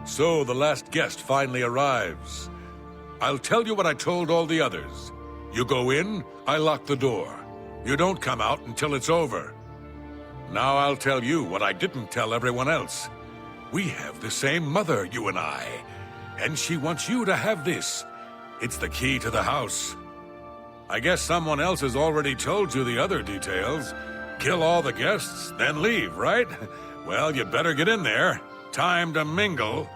So the last guest finally arrives. I'll tell you what I told all the others. You go in, I lock the door. You don't come out until it's over. Now I'll tell you what I didn't tell everyone else. We have the same mother, you and I. And she wants you to have this. It's the key to the house. I guess someone else has already told you the other details. Kill all the guests, then leave, right? Well, you better get in there. Time to mingle.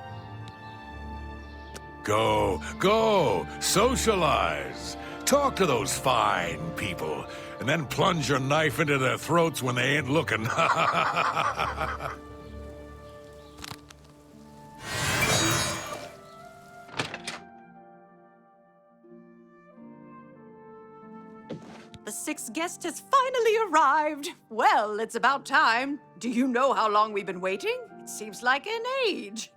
Go, socialize. Talk to those fine people, and then plunge your knife into their throats when they ain't looking. The sixth guest has finally arrived. Well, it's about time. Do you know how long we've been waiting? It seems like an age.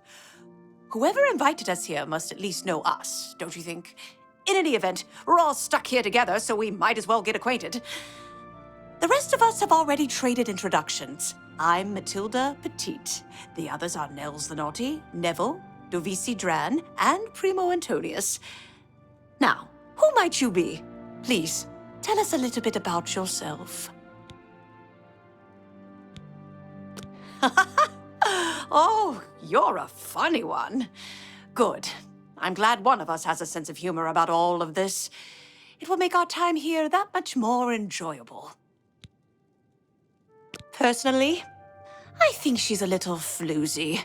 Whoever invited us here must at least know us, don't you think? In any event, we're all stuck here together, so we might as well get acquainted. The rest of us have already traded introductions. I'm Matilda Petite. The others are Nels the Naughty, Neville, Dovisi Dran, and Primo Antonius. Now, who might you be? Please, tell us a little bit about yourself. Oh, you're a funny one. Good. I'm glad one of us has a sense of humor about all of this. It will make our time here that much more enjoyable. Personally, I think she's a little floozy.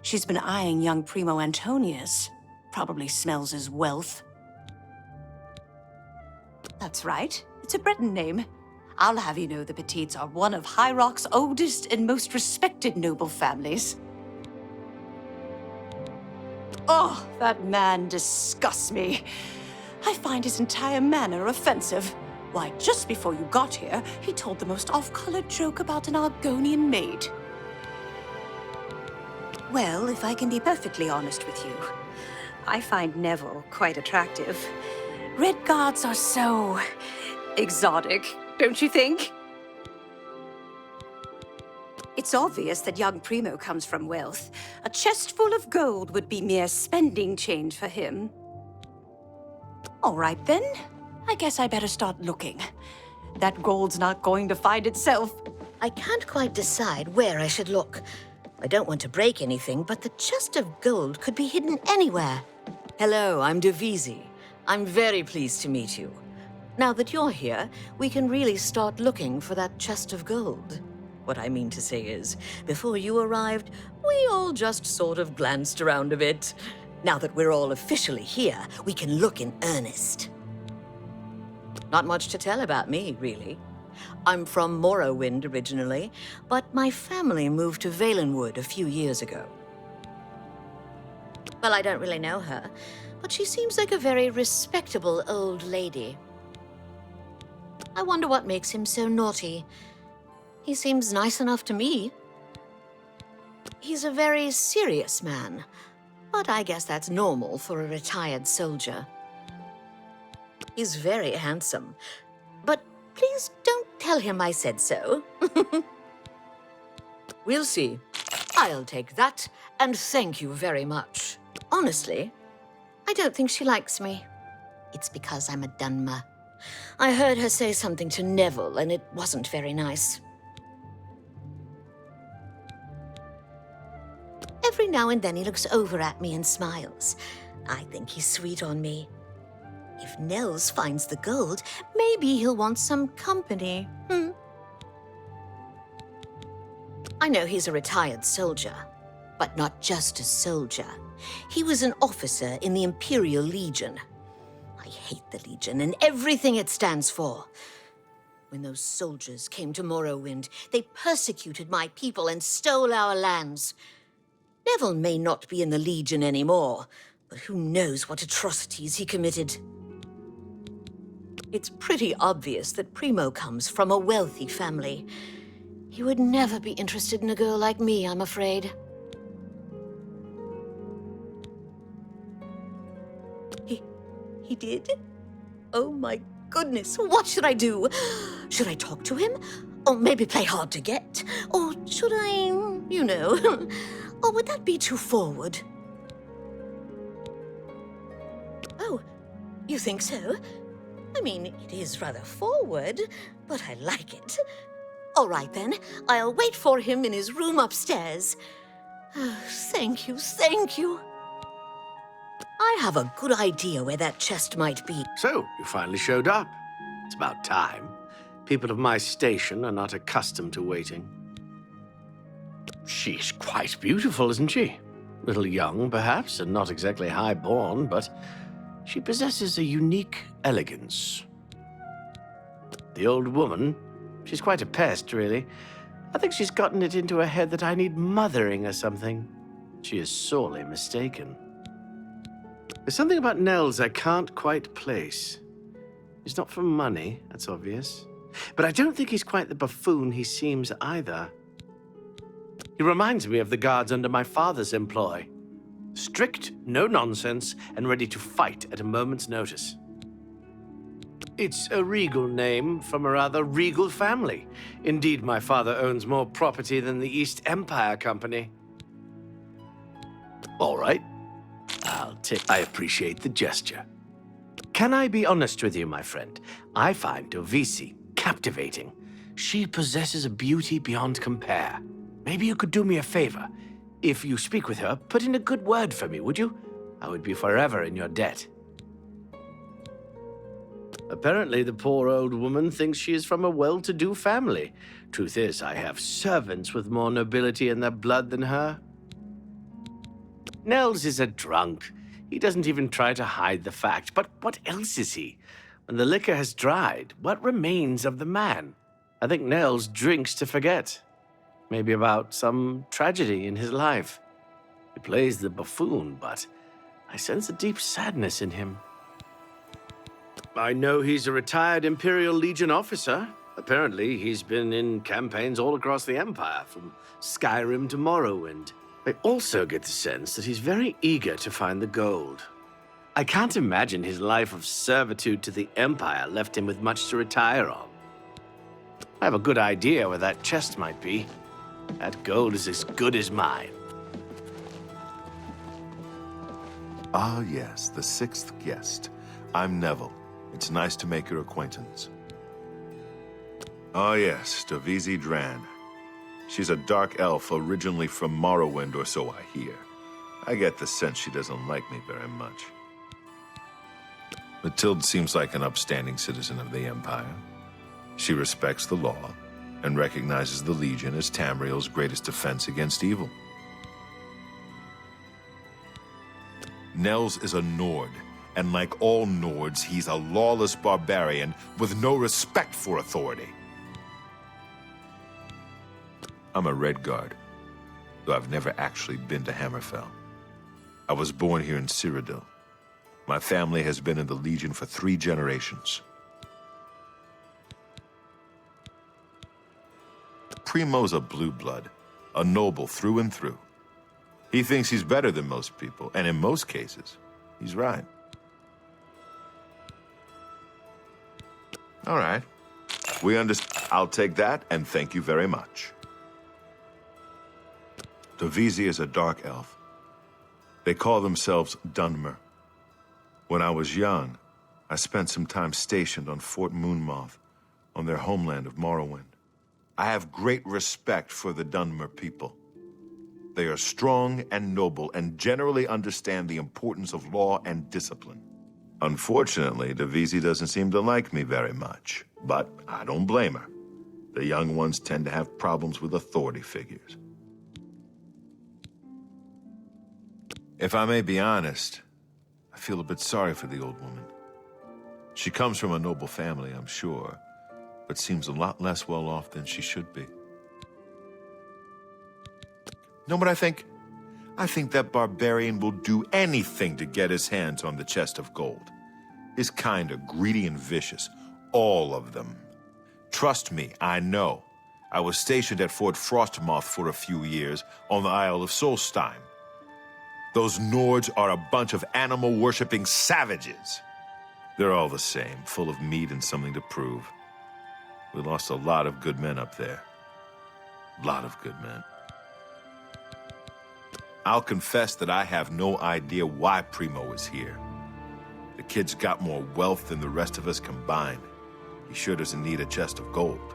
She's been eyeing young Primo Antonius. Probably smells his wealth. That's right. It's a Breton name. I'll have you know the Petites are one of High Rock's oldest and most respected noble families. Oh, that man disgusts me. I find his entire manner offensive. Why, just before you got here, he told the most off-colored joke about an Argonian maid. Well, if I can be perfectly honest with you, I find Neville quite attractive. Red guards are so exotic, don't you think? It's obvious that young Primo comes from wealth. A chest full of gold would be mere spending change for him. All right, then. I guess I better start looking. That gold's not going to find itself. I can't quite decide where I should look. I don't want to break anything, but the chest of gold could be hidden anywhere. Hello, I'm Dovisi. I'm very pleased to meet you. Now that you're here, we can really start looking for that chest of gold. What I mean to say is, before you arrived, we all just sort of glanced around a bit. Now that we're all officially here, we can look in earnest. Not much to tell about me, really. I'm from Morrowind originally, but my family moved to Valenwood a few years ago. Well, I don't really know her, but she seems like a very respectable old lady. I wonder what makes him so naughty. He seems nice enough to me. He's a very serious man, but I guess that's normal for a retired soldier. He's very handsome, but please don't tell him I said so. We'll see. I'll take that, and thank you very much. Honestly, I don't think she likes me. It's because I'm a Dunmer. I heard her say something to Neville, and it wasn't very nice. Every now and then he looks over at me and smiles. I think he's sweet on me. If Nels finds the gold, maybe he'll want some company. I know he's a retired soldier, but not just a soldier. He was an officer in the Imperial Legion. I hate the Legion and everything it stands for. When those soldiers came to Morrowind, they persecuted my people and stole our lands. Neville may not be in the Legion anymore, but who knows what atrocities he committed. It's pretty obvious that Primo comes from a wealthy family. He would never be interested in a girl like me, I'm afraid. He did? Oh my goodness, what should I do? Should I talk to him? Or maybe play hard to get? Or should I, you know... Or would that be too forward? You think so? I mean, it is rather forward, but I like it. All right, then. I'll wait for him in his room upstairs. Thank you, thank you. I have a good idea where that chest might be. So, you finally showed up. It's about time. People of my station are not accustomed to waiting. She's quite beautiful, isn't she? A little young, perhaps, and not exactly high-born, but she possesses a unique elegance. The old woman, she's quite a pest, really. I think she's gotten it into her head that I need mothering or something. She is sorely mistaken. There's something about Nels I can't quite place. He's not for money, that's obvious. But I don't think he's quite the buffoon he seems either. He reminds me of the guards under my father's employ. Strict, no nonsense, and ready to fight at a moment's notice. It's a regal name from a rather regal family. Indeed, my father owns more property than the East Empire Company. All right. I appreciate the gesture. Can I be honest with you, my friend? I find Dovisi captivating. She possesses a beauty beyond compare. Maybe you could do me a favor. If you speak with her, put in a good word for me, would you? I would be forever in your debt. Apparently, the poor old woman thinks she is from a well-to-do family. Truth is, I have servants with more nobility in their blood than her. Nels is a drunk. He doesn't even try to hide the fact. But what else is he? When the liquor has dried, what remains of the man? I think Nels drinks to forget. Maybe about some tragedy in his life. He plays the buffoon, but I sense a deep sadness in him. I know he's a retired Imperial Legion officer. Apparently, he's been in campaigns all across the Empire, from Skyrim to Morrowind. I also get the sense that he's very eager to find the gold. I can't imagine his life of servitude to the Empire left him with much to retire on. I have a good idea where that chest might be. That gold is as good as mine. Ah, yes, the sixth guest. I'm Neville. It's nice to make your acquaintance. Ah, yes, Dovisi Dran. She's a dark elf originally from Morrowind, or so I hear. I get the sense she doesn't like me very much. Matilde seems like an upstanding citizen of the Empire. She respects the law and recognizes the Legion as Tamriel's greatest defense against evil. Nels is a Nord, and like all Nords, he's a lawless barbarian with no respect for authority. I'm a Redguard, though I've never actually been to Hammerfell. I was born here in Cyrodiil. My family has been in the Legion for 3 generations. Primo's a blue blood, a noble through and through. He thinks he's better than most people, and in most cases, he's right. All right. We understand. I'll take that, and thank you very much. Dovisi is a dark elf. They call themselves Dunmer. When I was young, I spent some time stationed on Fort Moonmoth, on their homeland of Morrowind. I have great respect for the Dunmer people. They are strong and noble and generally understand the importance of law and discipline. Unfortunately, Dovisi doesn't seem to like me very much, but I don't blame her. The young ones tend to have problems with authority figures. If I may be honest, I feel a bit sorry for the old woman. She comes from a noble family, I'm sure, but seems a lot less well off than she should be. Know what I think? I think that barbarian will do anything to get his hands on the chest of gold. His kind are greedy and vicious, all of them. Trust me, I know. I was stationed at Fort Frostmoth for a few years on the Isle of Solstheim. Those Nords are a bunch of animal-worshipping savages. They're all the same, full of meat and something to prove. We lost a lot of good men up there. A lot of good men. I'll confess that I have no idea why Primo is here. The kid's got more wealth than the rest of us combined. He sure doesn't need a chest of gold.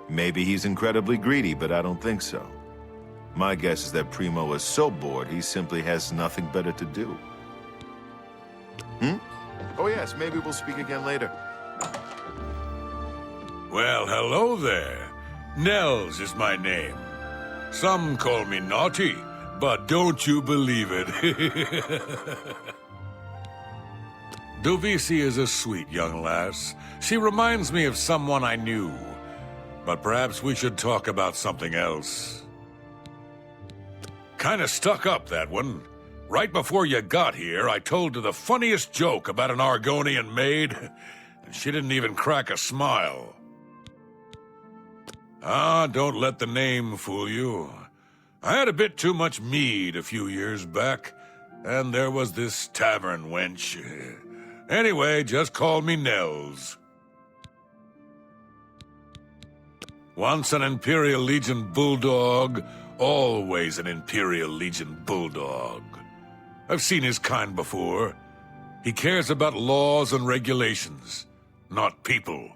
Maybe he's incredibly greedy, but I don't think so. My guess is that Primo is so bored he simply has nothing better to do. Oh yes, maybe we'll speak again later. Well, hello there. Nels is my name. Some call me naughty, but don't you believe it. Dovisi is a sweet young lass. She reminds me of someone I knew. But perhaps we should talk about something else. Kinda stuck up, that one. Right before you got here, I told her the funniest joke about an Argonian maid, and she didn't even crack a smile. Ah, don't let the name fool you. I had a bit too much mead a few years back, and there was this tavern wench. Anyway, just call me Nels. Once an Imperial Legion bulldog, always an Imperial Legion bulldog. I've seen his kind before. He cares about laws and regulations, not people.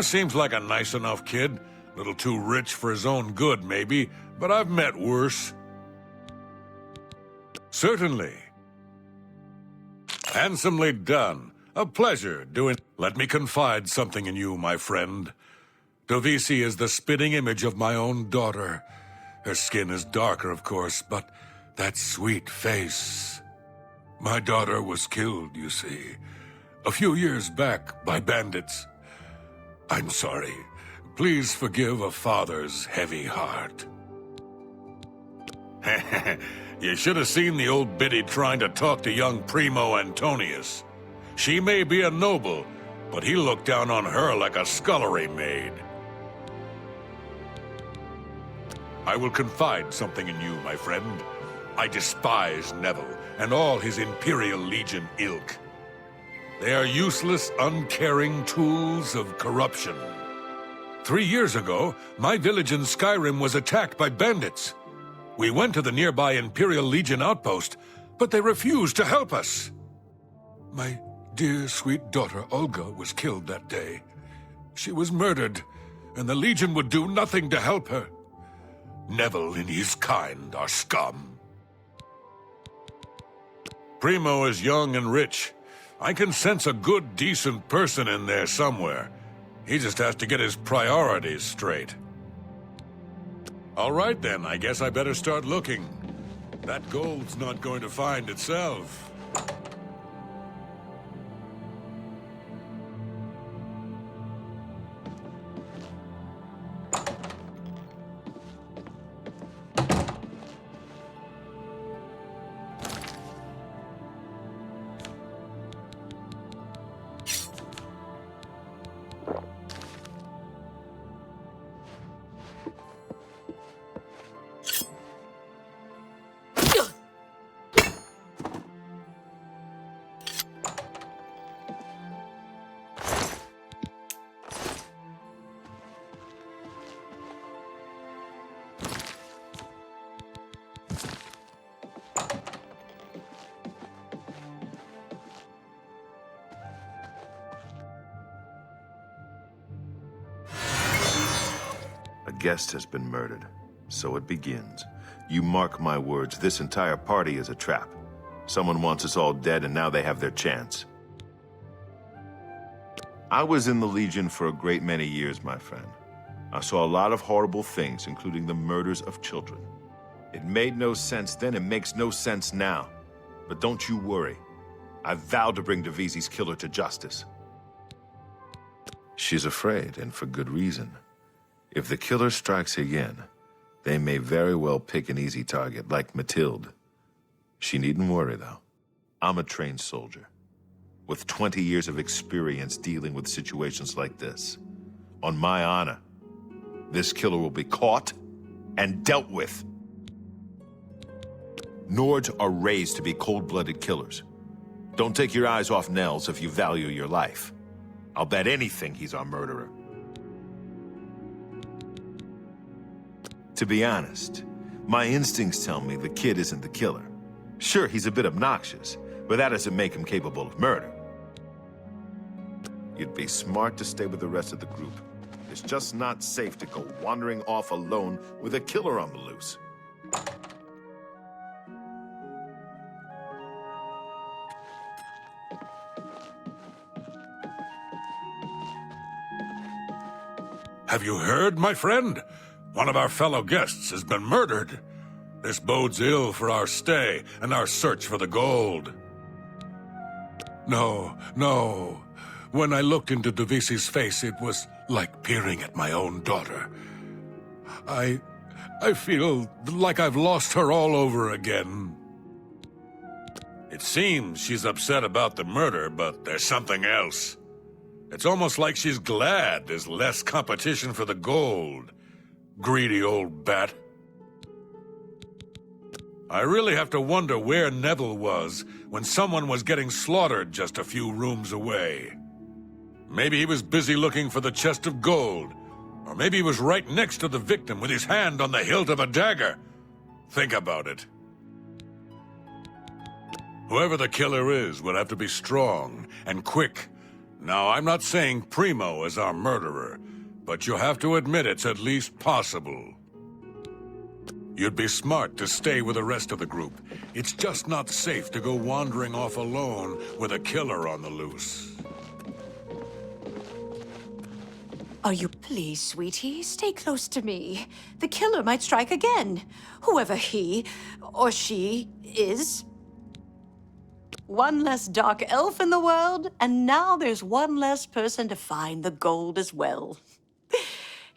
Seems like a nice enough kid. A little too rich for his own good, maybe, but I've met worse. Certainly. Handsomely done. A pleasure doing... Let me confide something in you, my friend. Dovisi is the spitting image of my own daughter. Her skin is darker, of course, but that sweet face... My daughter was killed, you see, a few years back by bandits. I'm sorry. Please forgive a father's heavy heart. You should have seen the old biddy trying to talk to young Primo Antonius. She may be a noble, but he looked down on her like a scullery maid. I will confide something in you, my friend. I despise Neville and all his Imperial Legion ilk. They are useless, uncaring tools of corruption. 3 years ago, my village in Skyrim was attacked by bandits. We went to the nearby Imperial Legion outpost, but they refused to help us. My dear, sweet daughter, Olga, was killed that day. She was murdered, and the Legion would do nothing to help her. Neville and his kind are scum. Primo is young and rich. I can sense a good, decent person in there somewhere. He just has to get his priorities straight. All right then, I guess I better start looking. That gold's not going to find itself. A guest has been murdered. So it begins. You mark my words, this entire party is a trap. Someone wants us all dead, and now they have their chance. I was in the Legion for a great many years, my friend. I saw a lot of horrible things, including the murders of children. It made no sense then, it makes no sense now. But don't you worry. I vowed to bring Dovisi's killer to justice. She's afraid, and for good reason. If the killer strikes again, they may very well pick an easy target, like Mathilde. She needn't worry, though. I'm a trained soldier, with 20 years of experience dealing with situations like this. On my honor, this killer will be caught and dealt with. Nords are raised to be cold-blooded killers. Don't take your eyes off Nels if you value your life. I'll bet anything he's our murderer. To be honest, my instincts tell me the kid isn't the killer. Sure, he's a bit obnoxious, but that doesn't make him capable of murder. You'd be smart to stay with the rest of the group. It's just not safe to go wandering off alone with a killer on the loose. Have you heard, my friend? One of our fellow guests has been murdered. This bodes ill for our stay and our search for the gold. No. When I looked into Devisi's face, it was like peering at my own daughter. I feel like I've lost her all over again. It seems she's upset about the murder, but there's something else. It's almost like she's glad there's less competition for the gold. Greedy old bat. I really have to wonder where Neville was when someone was getting slaughtered just a few rooms away. Maybe he was busy looking for the chest of gold, or maybe he was right next to the victim with his hand on the hilt of a dagger. Think about it. Whoever the killer is would have to be strong and quick. Now, I'm not saying Primo is our murderer, but you have to admit it's at least possible. You'd be smart to stay with the rest of the group. It's just not safe to go wandering off alone with a killer on the loose. Are you please, sweetie? Stay close to me. The killer might strike again. Whoever he or she is. One less dark elf in the world, and now there's one less person to find the gold as well.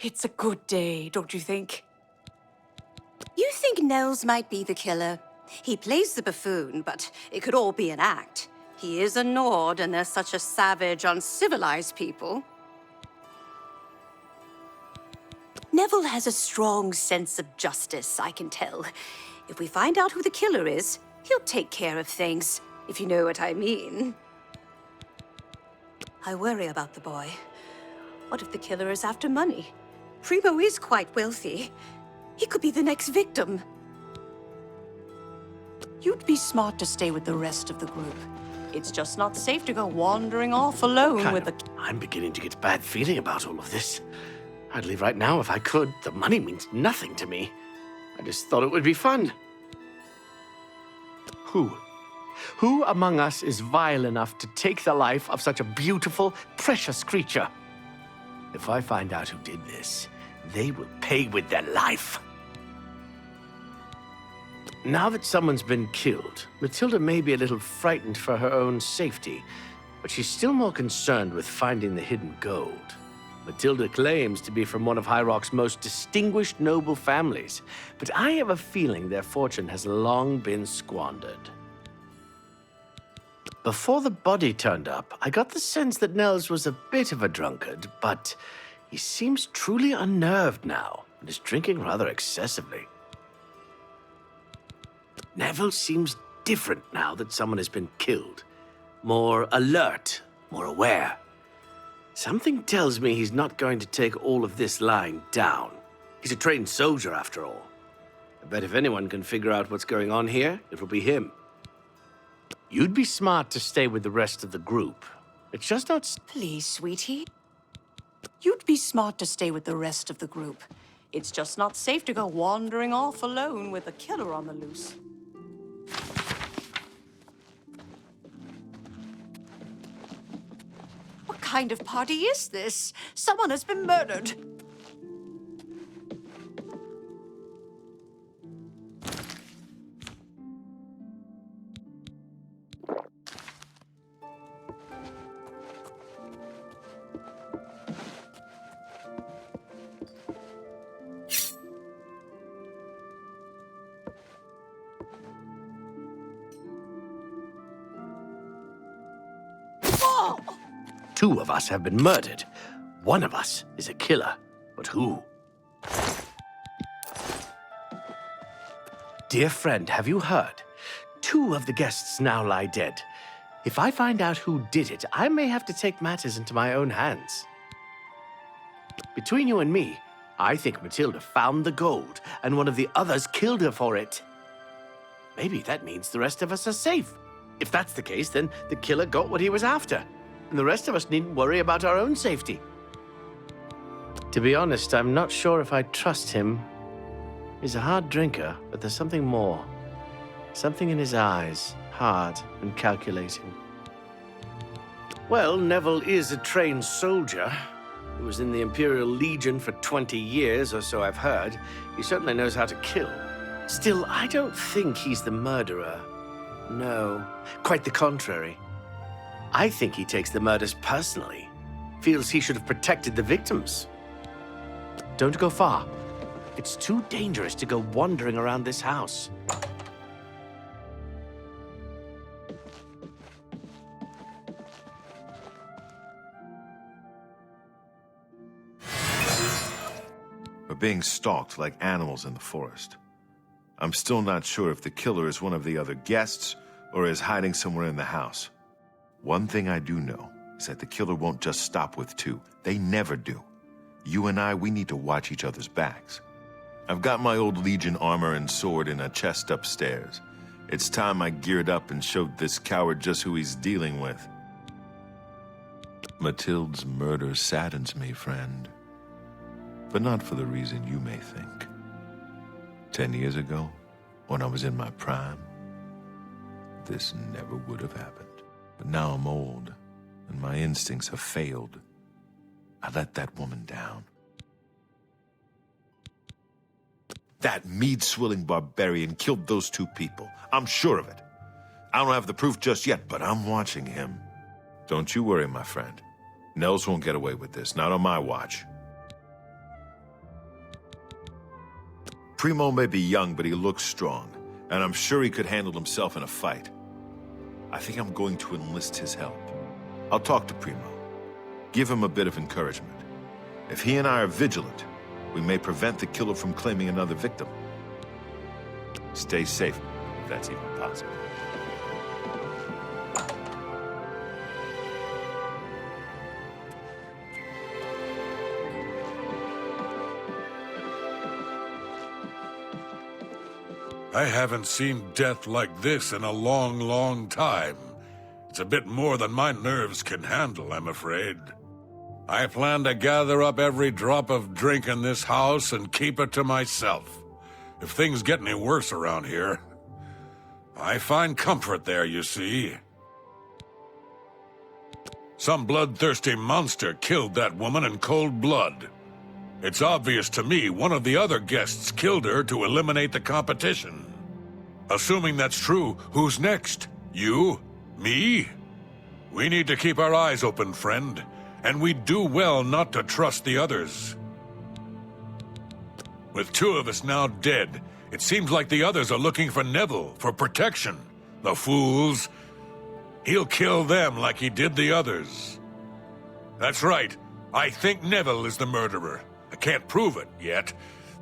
It's a good day, don't you think? You think Nels might be the killer? He plays the buffoon, but it could all be an act. He is a Nord, and they're such a savage, uncivilized people. Neville has a strong sense of justice, I can tell. If we find out who the killer is, he'll take care of things, if you know what I mean. I worry about the boy. What if the killer is after money? Primo is quite wealthy. He could be the next victim. You'd be smart to stay with the rest of the group. It's just not safe to go wandering off alone with a... I'm beginning to get a bad feeling about all of this. I'd leave right now if I could. The money means nothing to me. I just thought it would be fun. Who among us is vile enough to take the life of such a beautiful, precious creature? If I find out who did this, they will pay with their life. Now that someone's been killed, Matilda may be a little frightened for her own safety, but she's still more concerned with finding the hidden gold. Matilda claims to be from one of High Rock's most distinguished noble families, but I have a feeling their fortune has long been squandered. Before the body turned up, I got the sense that Nels was a bit of a drunkard, but he seems truly unnerved now and is drinking rather excessively. Neville seems different now that someone has been killed. More alert, more aware. Something tells me he's not going to take all of this lying down. He's a trained soldier, after all. I bet if anyone can figure out what's going on here, it will be him. You'd be smart to stay with the rest of the group. It's just not... Please, sweetie. You'd be smart to stay with the rest of the group. It's just not safe to go wandering off alone with a killer on the loose. What kind of party is this? Someone has been murdered. Two of us have been murdered. One of us is a killer. But who? Dear friend, have you heard? Two of the guests now lie dead. If I find out who did it, I may have to take matters into my own hands. Between you and me, I think Matilda found the gold, and one of the others killed her for it. Maybe that means the rest of us are safe. If that's the case, then the killer got what he was after, and the rest of us needn't worry about our own safety. To be honest, I'm not sure if I trust him. He's a hard drinker, but there's something more. Something in his eyes, hard and calculating. Well, Neville is a trained soldier. He was in the Imperial Legion for 20 years or so, I've heard. He certainly knows how to kill. Still, I don't think he's the murderer. No, quite the contrary. I think he takes the murders personally. Feels he should have protected the victims. Don't go far. It's too dangerous to go wandering around this house. We're being stalked like animals in the forest. I'm still not sure if the killer is one of the other guests or is hiding somewhere in the house. One thing I do know is that the killer won't just stop with two. They never do. You and I, we need to watch each other's backs. I've got my old Legion armor and sword in a chest upstairs. It's time I geared up and showed this coward just who he's dealing with. Mathilde's murder saddens me, friend. But not for the reason you may think. 10 years ago, when I was in my prime, this never would have happened. But now I'm old, and my instincts have failed. I let that woman down. That mead-swilling barbarian killed those two people. I'm sure of it. I don't have the proof just yet, but I'm watching him. Don't you worry, my friend. Nels won't get away with this, not on my watch. Primo may be young, but he looks strong, and I'm sure he could handle himself in a fight. I think I'm going to enlist his help. I'll talk to Primo. Give him a bit of encouragement. If he and I are vigilant, we may prevent the killer from claiming another victim. Stay safe, if that's even possible. I haven't seen death like this in a long, long time. It's a bit more than my nerves can handle, I'm afraid. I plan to gather up every drop of drink in this house and keep it to myself. If things get any worse around here, I find comfort there, you see. Some bloodthirsty monster killed that woman in cold blood. It's obvious to me one of the other guests killed her to eliminate the competition. Assuming that's true, who's next? You? Me? We need to keep our eyes open, friend, and we'd do well not to trust the others. With two of us now dead, it seems like the others are looking for Neville for protection. The fools. He'll kill them like he did the others. That's right. I think Neville is the murderer. I can't prove it yet,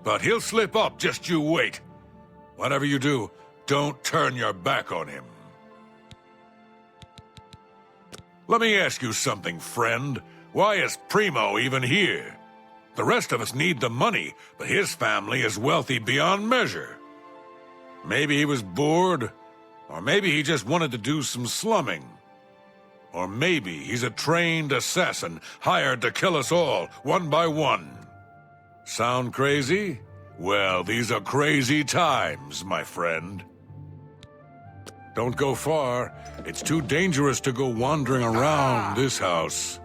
but he'll slip up, just you wait. Whatever you do, don't turn your back on him. Let me ask you something, friend. Why is Primo even here? The rest of us need the money, but his family is wealthy beyond measure. Maybe he was bored, or maybe he just wanted to do some slumming. Or maybe he's a trained assassin hired to kill us all, one by one. Sound crazy? Well, these are crazy times, my friend. Don't go far. It's too dangerous to go wandering around this house.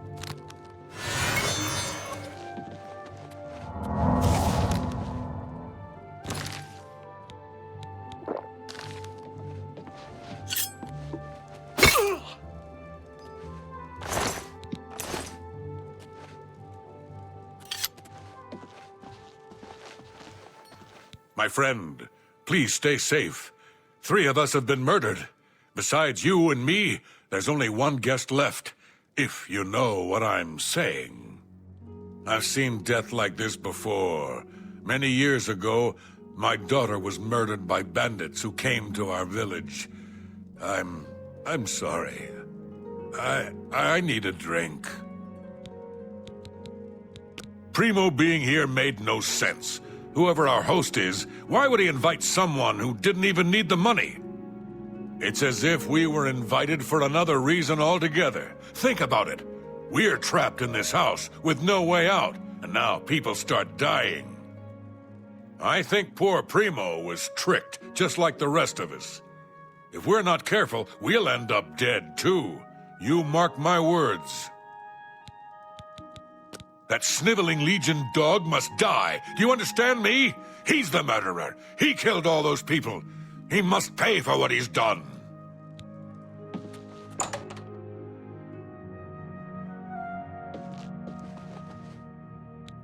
My friend, please stay safe. 3 of us have been murdered. Besides you and me, there's only one guest left, if you know what I'm saying. I've seen death like this before. Many years ago, my daughter was murdered by bandits who came to our village. I'm sorry. I need a drink. Primo being here made no sense. Whoever our host is, why would he invite someone who didn't even need the money? It's as if we were invited for another reason altogether. Think about it. We're trapped in this house with no way out, and now people start dying. I think poor Primo was tricked, just like the rest of us. If we're not careful, we'll end up dead, too. You mark my words. That sniveling Legion dog must die. Do you understand me? He's the murderer. He killed all those people. He must pay for what he's done.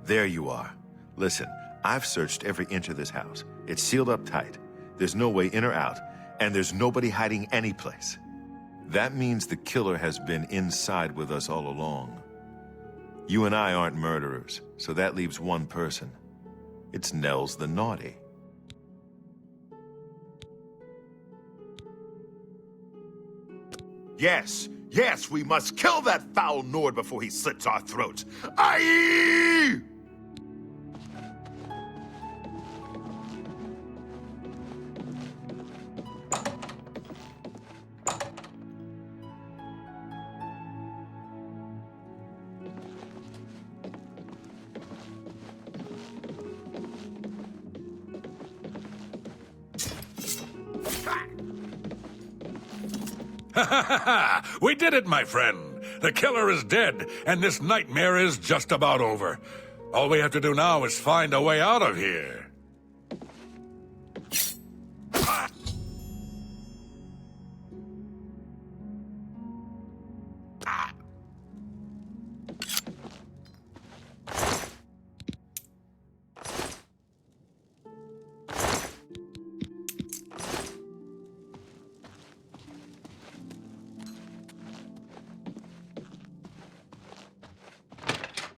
There you are. Listen, I've searched every inch of this house. It's sealed up tight. There's no way in or out, and there's nobody hiding any place. That means the killer has been inside with us all along. You and I aren't murderers, so that leaves one person. It's Nels the Naughty. Yes, we must kill that foul Nord before he slits our throats. Aye! We did it, my friend. The killer is dead, and this nightmare is just about over. All we have to do now is find a way out of here.